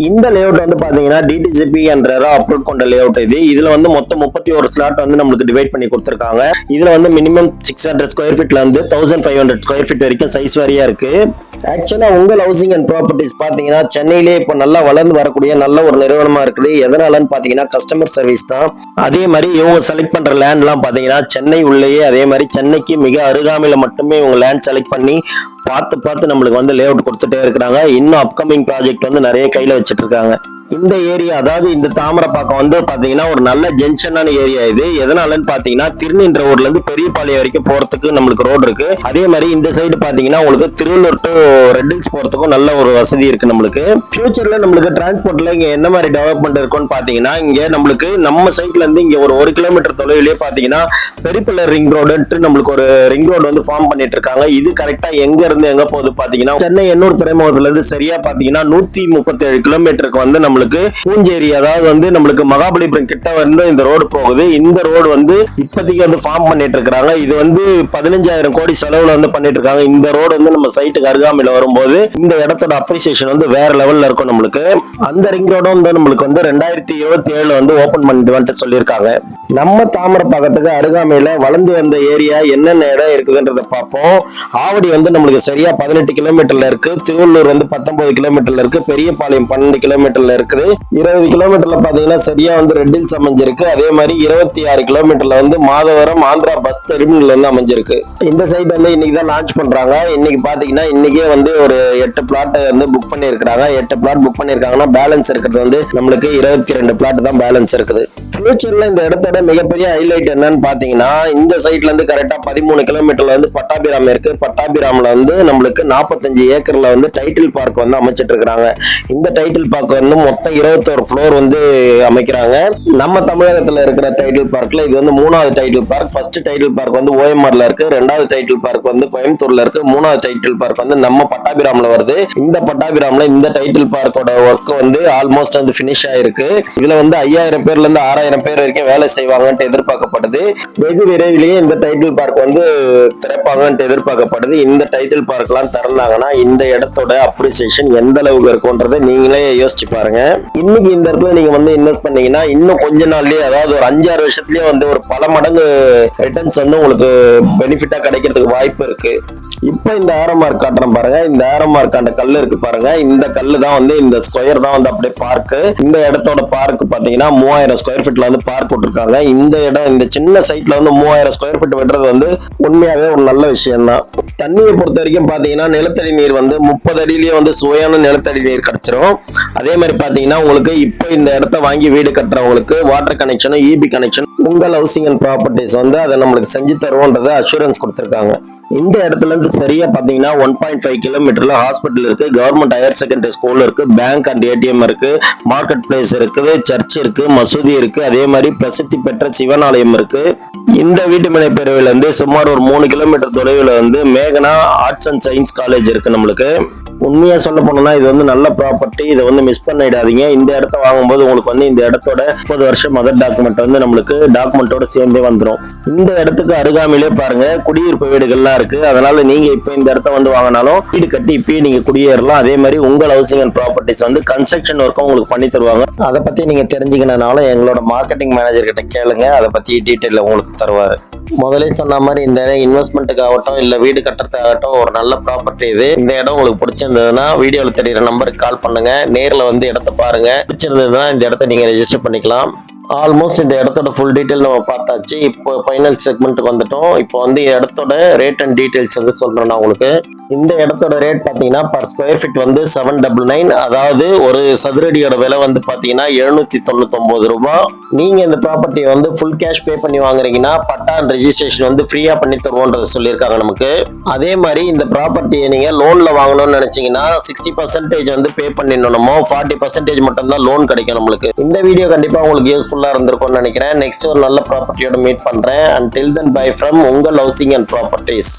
இந்த லேஅவுட் வந்து பாத்தீங்கன்னா டிடிசிபி என்ற அப்லோட் கொண்ட லேஅவுட் இதுல வந்து மொத்தம் 31 ஸ்லாட் வந்து நம்மளுக்கு டிவைட் பண்ணி கொடுத்திருக்காங்க. இதுல வந்து மினிமம் 600 ஸ்கொயர் ஃபீட்ல இருந்து 1500 ஸ்கொயர் ஃபீட் வரைக்கும் சைஸ் வாரியா இருக்கு. ஆக்சுவலா உங்கள் ஹவுசிங் அண்ட் ப்ராப்பர்ட்டிஸ் பாத்தீங்கன்னா சென்னையிலே இப்போ நல்லா வளர்ந்து வரக்கூடிய நல்ல ஒரு நிறுவனமா இருக்குது. எதனாலன்னு பாத்தீங்கன்னா கஸ்டமர் சர்வீஸ் தான். அதே மாதிரி இவங்க செலக்ட் பண்ற லேண்ட் எல்லாம் பாத்தீங்கன்னா சென்னை உள்ளேயே, அதே மாதிரி சென்னைக்கு மிக அருகாமையில மட்டுமே இவங்க லேண்ட் செலக்ட் பண்ணி பார்த்து நம்மளுக்கு வந்து லேஅவுட் கொடுத்துட்டே இருக்கிறாங்க. இன்னும் அப்கமிங் ப்ராஜெக்ட் வந்து நிறைய கையில வச்சிட்டு இருக்காங்க. இந்த ஏரியா அதாவது இந்த தாமரைப்பாக்கம் வந்து பாத்தீங்கன்னா ஒரு நல்ல ஜங்ஷனான ஏரியா இது. எதனாலன்னு பாத்தீங்கன்னா திருநின்ற ஊர்ல இருந்து பெரியபாளையம் வரைக்கும் போறதுக்கு நம்மளுக்கு ரோடு இருக்கு. அதே மாதிரி இந்த சைடு பாத்தீங்கன்னா உங்களுக்கு திருவள்ளூர் டு ரெட் ஹில்ஸ் போறதுக்கும் நல்ல ஒரு வசதி இருக்கு. நம்மளுக்கு ஃபியூச்சர்ல நம்மளுக்கு டிரான்ஸ்போர்ட்ல இங்க என்ன மாதிரி டெவலப்மெண்ட் இருக்கும்னு பாத்தீங்கன்னா இங்க நம்மளுக்கு நம்ம சைட்ல இருந்து இங்க ஒரு 1 கிலோமீட்டர் தொலைவிலேயே பாத்தீங்கன்னா பெரியபாளையம் ரிங் ரோடுன்ட்டு நம்மளுக்கு ஒரு ரிங் ரோடு வந்து ஃபார்ம் பண்ணிட்டு இருக்காங்க. இது கரெக்டா எங்க இருந்து எங்க போகுது பாத்தீங்கன்னா சென்னை எண்ணூர் துறைமுகத்துல இருந்து சரியா பாத்தீங்கன்னா 137 கிலோமீட்டருக்கு வந்து நம்மளுக்கு பூஞ்சேரி அதாவது வந்து நம்மளுக்கு மகாபலிபுரம் கிட்ட வந்து இந்த ரோடு போகுது. இந்த ரோடு வந்து இப்போதைக்கு வந்து ஃபார்ம் பண்ணிட்டு இருக்காங்க. இது வந்து 15,000 கோடி செலவுல வந்து பண்ணிட்டு இருக்காங்க. இந்த ரோடு வந்து நம்ம சைட்டுக்கு அருகாமையில வரும்போது இந்த இடத்தோட அப்ரிசியேஷன் வந்து வேற லெவல்ல இருக்கும். நம்மளுக்கு அந்த ரிங் ரோடும் வந்து நம்மளுக்கு வந்து 2027 வந்து ஓபன் பண்ணிட்டு சொல்லியிருக்காங்க. நம்ம தாமரைப்பாக்கத்துக்கு அருகாமையில வளர்ந்து வந்த ஏரியா என்னென்ன இடம் இருக்குதுன்றத பார்ப்போம். ஆவடி வந்து நம்மளுக்கு சரியா 18 கிலோமீட்டர்ல இருக்கு. திருவள்ளூர் வந்து 19 கிலோமீட்டர்ல இருக்கு. பெரியபாளையம் 12 கிலோமீட்டர்ல இருக்குது. 20 கிலோமீட்டர்ல பாத்தீங்கன்னா சரியா வந்து ரெட் ஹில்ஸ் அமைஞ்சிருக்கு. அதே மாதிரி 26 கிலோமீட்டர்ல வந்து மாதவரம் ஆந்திரா பஸ் டெர்மினல் வந்து அமைஞ்சிருக்கு. இந்த சைட் வந்து இன்னைக்கு தான் லான்ச் பண்றாங்க. இன்னைக்கு பாத்தீங்கன்னா இன்னைக்கே வந்து ஒரு 8 பிளாட் வந்து புக் பண்ணிருக்காங்க. 8 பிளாட் புக் பண்ணிருக்காங்கன்னா பேலன்ஸ் இருக்கிறது வந்து நம்மளுக்கு 22 பிளாட் தான் பேலன்ஸ் இருக்குது. ஃபியூச்சர்ல இந்த இடத்தோட மிகப்பெரிய ஹைலைட் என்னன்னு பாத்தீங்கன்னா இந்த சைட்ல இருந்து கரெக்டா 13 கிலோமீட்டர்ல வந்து பட்டாபிராம் இருக்கு. பட்டாபிராம்ல வந்து நம்மளுக்கு 45 ஏக்கர்ல வந்து டைட்டில் பார்க் வந்து அமைச்சிட்டு இருக்காங்க. இந்த டைட்டில் பார்க் வந்து மொத்தம் 21 ஃப்ளோர் வந்து அமைக்கிறாங்க. நம்ம தமிழகத்துல இருக்கிற டைட்டில் பார்க்ல இது வந்து 3வது title park. First title park வந்து ஓஎம்ஆர்ல இருக்கு. 2வது டைட்டில் பார்க் வந்து கோயம்புத்தூர்ல இருக்கு. 3வது டைட்டில் பார்க் வந்து நம்ம பட்டாபிராம்ல வருது. இந்த பட்டாபிராம்ல இந்த டைட்டில் பார்க்கோட ஒர்க் வந்து ஆல்மோஸ்ட் வந்து பினிஷ் ஆயிருக்கு. இதுல வந்து 5000 பேர்ல இருந்து 6000 பேர் வரைக்கும் வேலை செய்வாங்கன்னு எதிர்பார்க்கப்படுது. வெகு விரைவிலேயே இந்த டைட்டில் பார்க் வந்து திறப்பாங்கன்னு எதிர்பார்க்கப்படுது. இந்த டைட்டில் பார்க் எல்லாம் திறந்தாங்கன்னா இந்த இடத்தோட அப்ரிசியேஷன் எந்த அளவுக்கு இருக்கும்ன்றதை நீங்களே யோசிச்சு பாருங்க. இன்னைக்கு இந்த இடத்துல நீங்க வந்து இன்வெஸ்ட் பண்ணீங்கன்னா இன்னும் கொஞ்ச நாள்லயே அதாவது ஒரு 5-6 வருஷத்துலயே வந்து ஒரு பல மடங்கு ரிட்டர்ன்ஸ் வந்து உங்களுக்கு பெனிஃபிட்டா கிடைக்கிறதுக்கு வாய்ப்பு இருக்கு. இப்ப இந்த ஆரோ மார்க் காட்டுறேன் பாருங்க. இந்த ஆரோ மார்க் அந்த கல்லு இருக்கு பாருங்க. இந்த கல்லு தான் வந்து இந்த ஸ்கொயர் தான் வந்து அப்படியே பார்க். இந்த இடத்தோட பார்க் பாத்தீங்கன்னா 3000 ஸ்கொயர் ஃபீட்ல வந்து பார்க் விட்டுருக்காங்க. இந்த இடம் இந்த சின்ன சைட்ல வந்து 3000 ஸ்கொயர் ஃபீட் விடுறது வந்து உண்மையாவே ஒரு நல்ல விஷயம் தான். தண்ணியை பொறுத்த வரைக்கும் பாத்தீங்கன்னா நிலத்தடி நீர் வந்து 30 அடியிலேயே வந்து சுவையான நிலத்தடி நீர் கிடைச்சிரும். அதே மாதிரி பாத்தீங்கன்னா உங்களுக்கு இப்போ இந்த இடத்த வாங்கி வீடு கட்டுறவங்களுக்கு வாட்டர் கனெக்ஷன், இபி கனெக்ஷன் உங்கள் ஹவுசிங் அண்ட் ப்ராப்பர்ட்டிஸ் வந்து அதை நம்மளுக்கு செஞ்சு தருவோன்றதை அஷூரன்ஸ் கொடுத்திருக்காங்க. இந்த இடத்துல இருந்து சரியா பாத்தீங்கன்னா 1.5 கிலோமீட்டர்ல ஹாஸ்பிட்டல் இருக்கு, கவர்மெண்ட் ஹையர் செகண்டரி ஸ்கூல் இருக்கு, பேங்க் அண்ட் ஏடிஎம் இருக்கு, மார்க்கெட் பிளேஸ் இருக்குது, சர்ச் இருக்கு, மசூதி இருக்கு, அதே மாதிரி பிரசித்தி பெற்ற சிவன் ஆலயம் இருக்கு. இந்த வீட்டுமனை பிரிவில் இருந்து சுமார் ஒரு 3 கிலோமீட்டர் தொலைவில் வந்து மேகனா ஆர்ட்ஸ் அண்ட் சயின்ஸ் காலேஜ் இருக்கு. நம்மளுக்கு உண்மையா சொல்ல போனோம்னா இது வந்து நல்ல ப்ராப்பர்ட்டி. இதை வந்து மிஸ் பண்ணிடாதீங்க. இந்த இடத்த வாங்கும்போது உங்களுக்கு வந்து இந்த இடத்தோட 30 வருஷம் மதர் டாக்குமெண்ட் வந்து நம்மளுக்கு டாக்குமெண்டோட சேர்ந்தே வந்துடும். இந்த இடத்துக்கு அருகாமையிலே பாருங்க குடியிருப்பு வீடுகள்லாம் இருக்கு. அதனால நீங்க இப்ப இந்த இடத்த வந்து வாங்கினாலும் வீடு கட்டி இப்பயே நீங்க குடியேறலாம். அதே மாதிரி உங்கள் ஹவுசிங் அண்ட் ப்ராப்பர்ட்டிஸ் வந்து கன்ஸ்ட்ரக்ஷன் ஒர்க்கும் உங்களுக்கு பண்ணி தருவாங்க. அதை பத்தி நீங்க தெரிஞ்சுக்கணும்னாலும் எங்களோட மார்க்கெட்டிங் மேனேஜர் கிட்ட கேளுங்க. அதை பத்தி டீட்டெயில் உங்களுக்கு தருவாரு. முதலே சொன்ன மாதிரி இந்த இன்வெஸ்ட்மெண்ட்டுக்கு ஆகட்டும் இல்ல வீடு கட்டுறதுக்காகட்டும் ஒரு நல்ல ப்ராப்பர்ட்டி இது. இந்த இடம் உங்களுக்கு பிடிச்சிருந்ததுன்னா வீடியோல தெரியுற நம்பருக்கு கால் பண்ணுங்க. நேர்ல வந்து இடத்த பாருங்க. பிடிச்சிருந்ததுன்னா இந்த இடத்த நீங்க ரெஜிஸ்டர் பண்ணிக்கலாம். ஆல்மோஸ்ட் இந்த இடத்தோட ஃபுல் டீட்டெயில் நம்ம பார்த்தாச்சு. இப்போ ஃபைனல் செக்மெண்ட்டுக்கு வந்துட்டோம். இப்போ வந்து இடத்தோட ரேட் அண்ட் டீட்டெயில்ஸ் வந்து சொல்றேன் நான் உங்களுக்கு. இந்த இடத்தோட ரேட் பார்த்தீங்கன்னா பர் ஸ்கொயர் ஃபீட் வந்து 799. அதாவது ஒரு சதுரடியோட விலை வந்து பார்த்தீங்கன்னா 799 ரூபாய். நீங்க இந்த ப்ராப்பர்ட்டியை வந்து ஃபுல் கேஷ் பே பண்ணி வாங்குறீங்கன்னா பட்டா அண்ட் ரெஜிஸ்ட்ரேஷன் வந்து ஃப்ரீயா பண்ணி தருவோன்றது சொல்லியிருக்காங்க நமக்கு. அதே மாதிரி இந்த ப்ராப்பர்ட்டியை நீங்க லோன்ல வாங்கணும்னு நினைச்சீங்கன்னா 60% வந்து பே பண்ணிடணுமோ, 40% மட்டும் தான் லோன் கிடைக்கும் நம்மளுக்கு. இந்த வீடியோ கண்டிப்பா உங்களுக்கு யூஸ்ஃபுல்லா இருந்திருக்கும்னு நினைக்கிறேன். நெக்ஸ்ட் ஒரு நல்ல ப்ராப்பர்ட்டியோட மீட் பண்றேன். Until then, bye from உங்கள் ஹவுசிங் அண்ட் ப்ராப்பர்ட்டிஸ்.